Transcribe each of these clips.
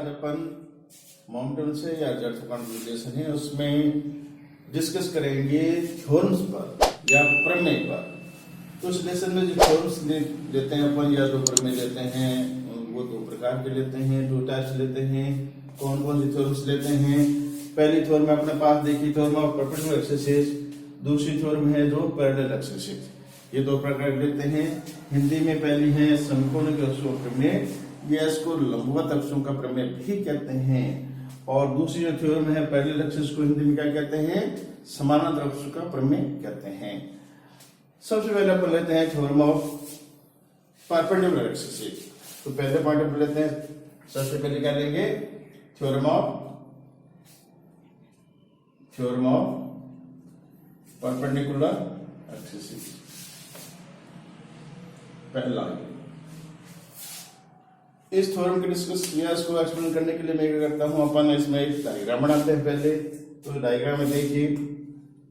आज अपन मोमेंटम से या जड़ कॉन्जुगेशन है उसमें डिस्कस करेंगे थ्योरम्स पर या प्रमेय पर। तो इस लेसन में जो थ्योरम्स लेते हैं अपन या जो प्रमेय लेते हैं वो दो प्रकार के लेते हैं, दो टाइप्स लेते हैं। कौन कौन सी थ्योरम्स लेते हैं? पहली थ्योरम अपने पास देखी, थ्योरम ऑफ परपेंडिकुलर एक्सिस। दूसरी थ्योरम है जो पैरेलल एक्सिस। ये दो प्रकार लेते हैं। हिंदी में पहली है समकोण अक्षों का प्रमेय, ये इसको लंबवत अक्षों का प्रमेय भी कहते हैं। और दूसरी जो थ्योरम है पैरेलल एक्सिस को हिंदी में क्या कहते हैं? समानांतर अक्षों का प्रमेय कहते हैं। सबसे पहले अपन लेते हैं थ्योरम ऑफ परपेंडिकुलर एक्सिस। तो पहले पॉइंट पर लेते हैं, सबसे पहले क्या लेंगे? Theorem of perpendicular axis. पहला इस थ्योरम के डिस्कस किया, इसको एक्सप्लेन करने के लिए मैं क्या करता हूं, अपन इसमें एक डायग्राम बनाते हैं पहले। तो डायग्राम में देखिए,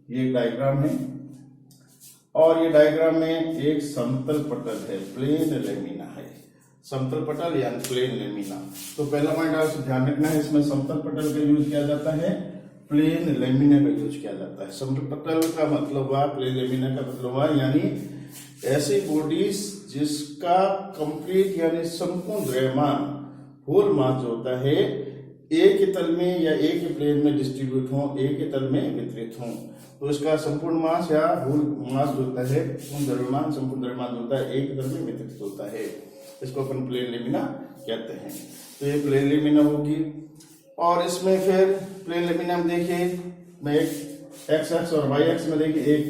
ये एक डायग्राम है और ये डायग्राम में एक समतल पटल है, प्लेन लेमिना है। समतल पटल या प्लेन लेमिना। तो पहला पॉइंट आपको ध्यान रखना है, इसमें समतल पटल का यूज किया जाता है, प्लेन लेमिना का यूज किया जाता है। समतल पटल का मतलब हुआ, प्लेन लेमिना का मतलब हुआ यानी ऐसी बॉडीज जिसका कंप्लीट यानी संपूर्ण द्रव्यमान होल मास जो होता है एक ही तल में या एक ही प्लेन में डिस्ट्रीब्यूट हो, एक ही तल में वितरित हो, तो इसका संपूर्ण मास या होल मास जो होता है, संपूर्ण द्रव्यमान जो होता है एक ही तल में वितरित होता है। इसको अपन प्लेन लेमिना कहते हैं। तो ये प्लेन लेमिना होगी। और इसमें फिर प्लेन लेमिना में देखिए, मैं एक एक्स एक्स और वाई एक्स में देखिए, एक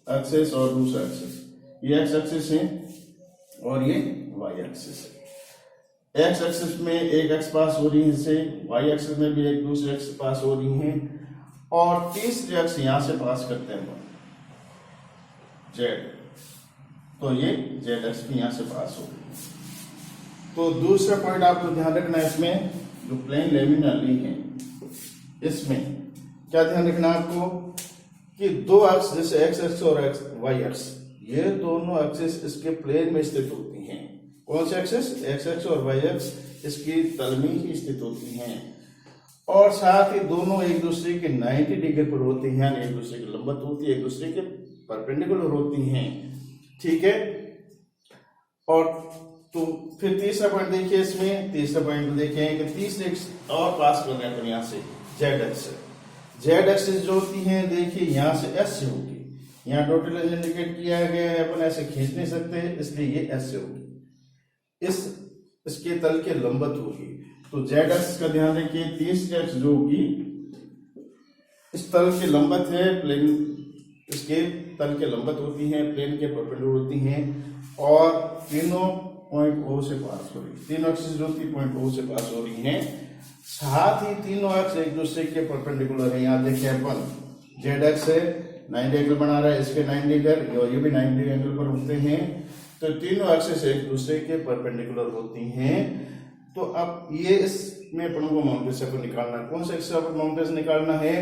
एक्सिस और दूसरा एक्सिस। ये एक्स एक्सिस है और ये वाई एक्सिस है। एक्स एक्सिस में एक एक्स पास हो रही है इससे, वाई एक्सिस में भी एक दूसरे एक्स पास हो रही है और तीसरे एक्स यहां से पास करते हैं जेड। तो ये जेड एक्स भी यहां से पास हो रही है। तो दूसरा पॉइंट आपको ध्यान रखना है, इसमें जो प्लेन लेमिना ली है इसमें क्या ध्यान रखना आपको कि दो अक्ष जैसे एक्स एक्स और वाई एक्स, ये दोनों एक्सिस इसके प्लेन में स्थित होती हैं। कौन से एक्सिस? एक्स एक्स और वाई एक्स इसकी तल में ही स्थित होती हैं और साथ ही दोनों एक दूसरे के 90 डिग्री पर होती हैं, यानी एक दूसरे के लंबवत होती है, एक दूसरे के परपेंडिकुलर होती हैं। ठीक है। और तो फिर तीसरा पॉइंट देखिए, इसमें तीसरा पॉइंट देखिए कि तीसरे और पास कर रहे हैं तो यहां से जेड एक्स। जेड एक्सिस जो होती है देखिए यहां से एस से होगी, यहाँ टोटल इंडिकेट किया गया है, अपन ऐसे खींच नहीं सकते इसलिए ये ऐसे होगी, इसके तल के लंबवत होगी। तो जेड एक्स का ध्यान रखिए, तीसरी एक्स जो होगी इस तल के लंबवत है, प्लेन इसके तल के लंबवत होती है, प्लेन के परपेंडिकुलर होती हैं और तीनों पॉइंट ओ से पास हो रही है। तीनों एक्सिस जो होती पॉइंट ओ से पास हो रही हैं, साथ ही तीनों एक्स एक दूसरे के परपेंडिकुलर है। यहाँ देखिए अपन जेड एक्स है 90 एंगल बना रहा है, इसके 90 एंगल और ये भी 90 एंगल पर होते हैं। तो तीनों एक्सिस एक दूसरे के परपेंडिकुलर होती हैं। तो अब ये इसमें अपन को माउंटेन से निकालना है। कौन सा एक्सिस पर माउंटेन निकालना है?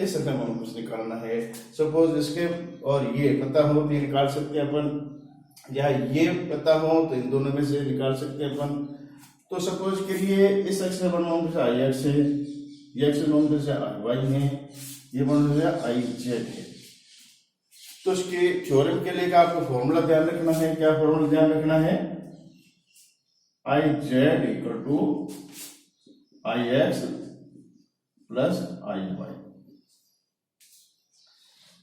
इस सतह माउंटेन निकालना है। सपोज इसके और ये पता हो तो ये निकाल सकते हैं अपन, या ये पता हो तो इन दोनों में से निकाल सकते हैं अपन। तो सपोज के लिए इस एक्सिस पर माउंटेन आई एक्स है, ये एक्सिस माउंटेन से आई वाई है, ये माउंटेन से आई जेड है। तो इसके थ्योरम के लिए आपको फॉर्मूला ध्यान रखना है। क्या फॉर्मूला ध्यान रखना है? I z equal to I x plus I y.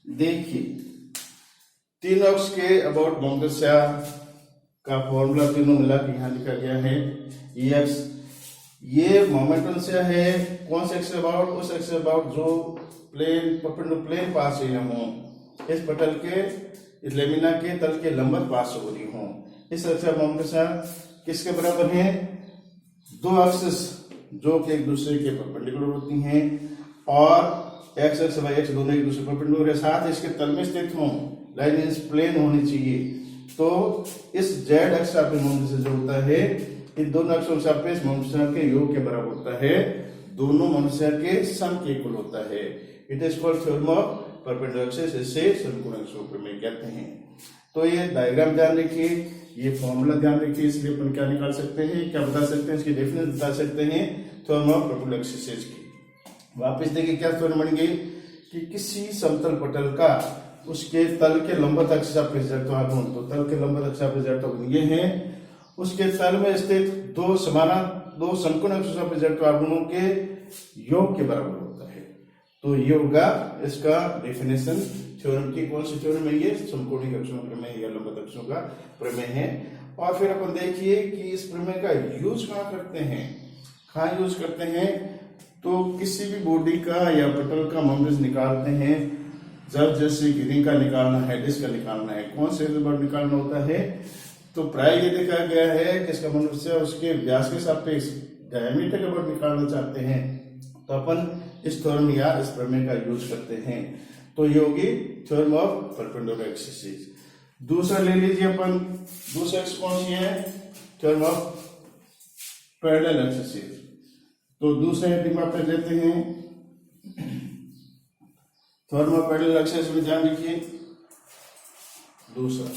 देखिए तीनों अक्ष के अबाउट मोमेंटम का फॉर्मूला तीनों मिला के यहां लिखा गया है। एक्स ये मोमेंटम से है, कौन से एक्स अबाउट? उस एक्स अबाउट जो प्लेन परपेंडिकुलर प्लेन पास हुए हों, इस पटल के इस लेमिना के तल के लंबवत पास हो रही हूं। इस अक्षर मोमेंटम किसके बराबर है? दो एक्सिस जो कि एक दूसरे के परपेंडिकुलर होती हैं और एक्स एक्स वाई एक्स दोनों एक दूसरे परपेंडिकुलर है, साथ इसके तल में स्थित हों, लाइन इस प्लेन होनी चाहिए। तो इस जेड एक्स मोमेंटम जो होता है इन दोनों अक्षों का मोमेंटम के योग के बराबर होता है, दोनों मोमेंटम के सम के इक्वल होता है। It is called theorem of perpendicular axis, इसे समकोण अक्षों का प्रमेय कहते हैं। तो ये डायग्राम ध्यान रखिए, ये फॉर्मूला ध्यान रखिए, इसलिए अपन क्या निकाल सकते हैं, क्या बता सकते हैं, इसकी डेफिनेशन बता सकते हैं थ्योरम ऑफ परपेंडिकुलर एक्सिस की। वापस देखिए क्या थ्योरम बन गई कि किसी समतल पटल का उसके तल के लंबवत अक्ष सापेक्ष जड़त्वाघूर्ण, तो तल के लंबवत अक्ष सापेक्ष जड़त्वाघूर्ण ये है, उसके तल में स्थित दो समकोण अक्ष सापेक्ष जड़त्वाघूर्णों के योग के बराबर होता है। तो ये होगा इसका डेफिनेशन थ्योरम की। कौन सी थ्योरम है ये? समकोणिक अक्षों प्रमेय या लंबवत अक्षों का प्रमेय है। और फिर अपन देखिए कि इस प्रमेय का यूज कहाँ करते हैं, कहाँ यूज करते हैं, तो किसी भी बॉडी का या पटल का मोमेंट्स निकालते हैं जब जैसे गिरिंग का निकालना है, डिस्क का निकालना है, कौन से नंबर निकालना होता है, तो प्राय ये देखा गया है कि इसका मनुष्य उसके व्यास के सापेक्ष डायमीटर का वर्ग निकालना चाहते हैं तो अपन इस थ्योरम या इस प्रमेय का यूज करते हैं। तो ये होगी थ्योरम ऑफ परपेंडिकुलर एक्सिस। दूसरा ले लीजिए अपन, दूसरा कौन सी है? Theorem of parallel axis. तो दूसरे हेडिंग में अपन लेते हैं थ्योरम ऑफ पैरेलल एक्सिस में ध्यान रखिए। दूसरा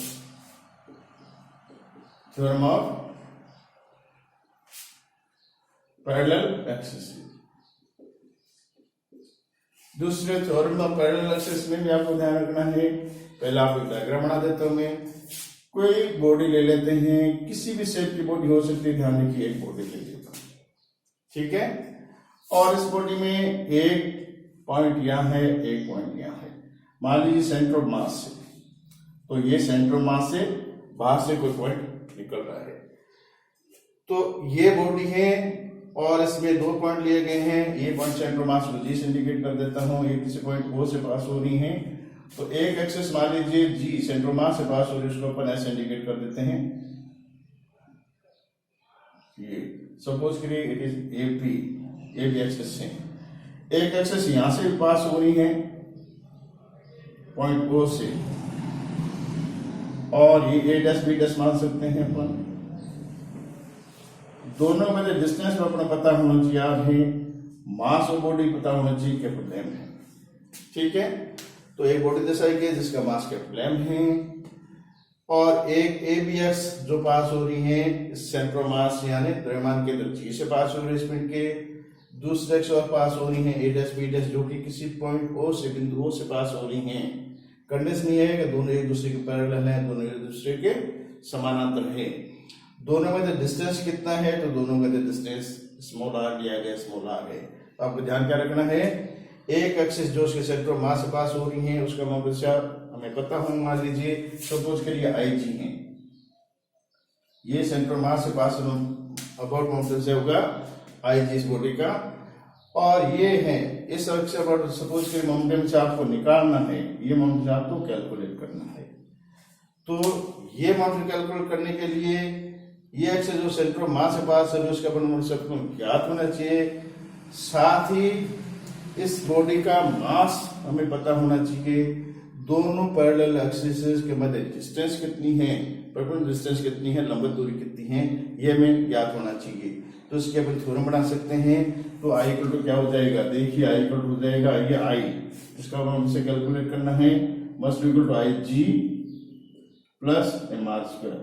थ्योरम ऑफ पैरेलल एक्सिस। दूसरे थ्योरम ऑफ पैरेलल एक्सिस में भी आपको ध्यान रखना है। पहले आपको डायग्राम बना देता हूं मैं। कोई बॉडी ले लेते हैं, किसी भी शेप की बॉडी हो सकती है, ध्यान रखिए एक बॉडी ले लेता हूं, ठीक है। और इस बॉडी में एक पॉइंट यहां है, एक पॉइंट यहां है। मान लीजिए सेंटर ऑफ मास से, तो ये सेंटर ऑफ मास से बाहर से कोई पॉइंट निकल रहा है। तो ये बॉडी है और इसमें दो पॉइंट लिए गए हैं। ये पॉइंट सेंटर ऑफ मास को जी से इंडिकेट कर देता हूं, ये किसी पॉइंट ओ से पास हो रही है। तो एक एक्सिस मान लीजिए जी सेंटर ऑफ मास से पास हो रही है, उसको अपन ऐसे इंडिकेट कर देते हैं। ये सपोज करिए इट इज एपी एक्सिस है। एक एक्सिस यहां से पास हो रही है पॉइंट ओ से, और ये ए डैश बी डैश मान सकते हैं अपन। दोनों में जो डिस्टेंस अपना पता होना चाहिए, अभी मास और बॉडी पता होना चाहिए कैपिटल एम है, ठीक है। तो एक बॉडी दर्शाई गई जिसका मास कैपिटल एम है, और एक ए बी एक्स जो पास हो रही है सेंटर ऑफ मास यानी द्रव्यमान केंद्र जी से पास हो रही है इस पिंड के। दूसरे एक्स और पास हो रही है ए डैश बी डैश, जो कि किसी पॉइंट ओ से, बिंदु ओ से पास हो रही हैं। कंडीशन ये है कि दोनों एक दूसरे के पैरेलल हैं, दोनों एक दूसरे के समानांतर है। दोनों में जो डिस्टेंस कितना है, तो दोनों का जो डिस्टेंस स्मॉल आर लिया गया, स्मॉल आर है। तो आपको ध्यान क्या रखना है, एक एक्सिस जो उसके सेंटर ऑफ मास से पास हो रही है उसका मोमेंट हमें पता हो। मान लीजिए सपोज करिए आई जी है, ये सेंटर ऑफ मास से पास अबाउट मोमेंट से होगा आई जी इस बॉडी का, और ये है इस अक्ष पर सपोज करिए मोमेंटम से आपको निकालना है, ये मोमेंटम आपको कैलकुलेट करना है। तो ये मोमेंटम कैलकुलेट करने के लिए ये एक्सिस जो सेंटर ऑफ मास से पास है उसका मोमेंट ज्ञात होना चाहिए, साथ ही इस बॉडी का मास हमें पता होना चाहिए। दोनों पैरेलल एक्सिस के मध्य डिस्टेंस कितनी है, परपेंडिकुलर डिस्टेंस कितनी है, लंबवत दूरी कितनी है, ये हमें ज्ञात होना चाहिए। तो इसके अपन थ्योरम बना सकते हैं। तो आई इक्वल टू क्या हो जाएगा, देखिए आई इक्वल टू हो जाएगा ये आई, इसका हमसे कैलकुलेट करना है, must equal to I g plus m r square.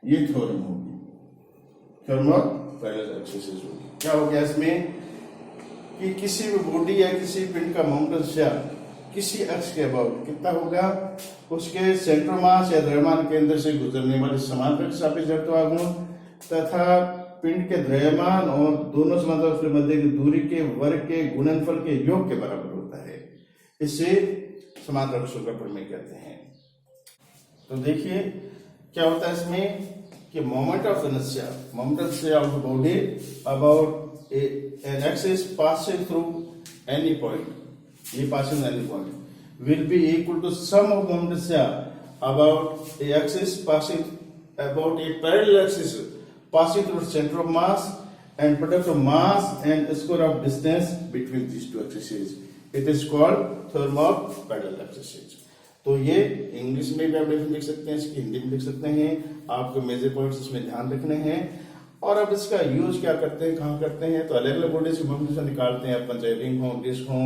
ये थ्योरम होगी, थ्योरम ऑफ पैरेलल एक्सिस होगी। क्या हो गया इसमें कि किसी भी बॉडी या किसी पिंड का मोमेंटम किसी अक्ष के अबाउट कितना होगा, उसके सेंटर मास या द्रव्यमान केंद्र से गुजरने वाले समांतर सापेक्ष जड़त्वाघूर्ण तथा पिंड के द्रव्यमान और दोनों समांतर के मध्य की दूरी के वर्ग के गुणनफल के योग के बराबर होता है। इसे समांतर अक्षों का प्रमेय कहते हैं। तो देखिए क्या होता है इसमें कि moment of inertia of the body about an axis passing through any point, ये passing any point will be equal to sum of moment inertia about a axis passing about a parallel axis passing through the center of mass and product of mass and square of distance between these two axes. It is called theorem of parallel axes. तो ये English में भी आप लिख सकते हैं, इसकी हिंदी में लिख सकते हैं। आपको मेजर पॉइंट्स इसमें ध्यान रखने हैं। और अब इसका यूज क्या करते हैं, कहाँ करते हैं, तो अलग अलग बॉडीज के मोमेंटम निकालते हैं अपन, चाहे रिंग हो, डिस्क हो,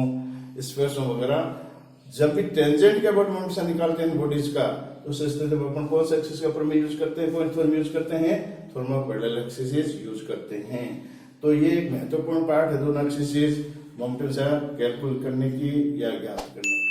स्फीयर्स हो वगैरह। जब भी टेंजेंट के अबाउट मोमेंटम निकालते हैं बॉडीज का, उस स्थिति में अपन कौन सा एक्सिस का प्रमेय यूज करते हैं, पॉइंट थ्योरम यूज करते हैं, थर्मोपेडल एक्सिस यूज करते हैं। तो ये एक महत्वपूर्ण पार्ट है दोनों एक्सिस मोमेंटम कैलकुलेट करने की या ज्ञात करने की।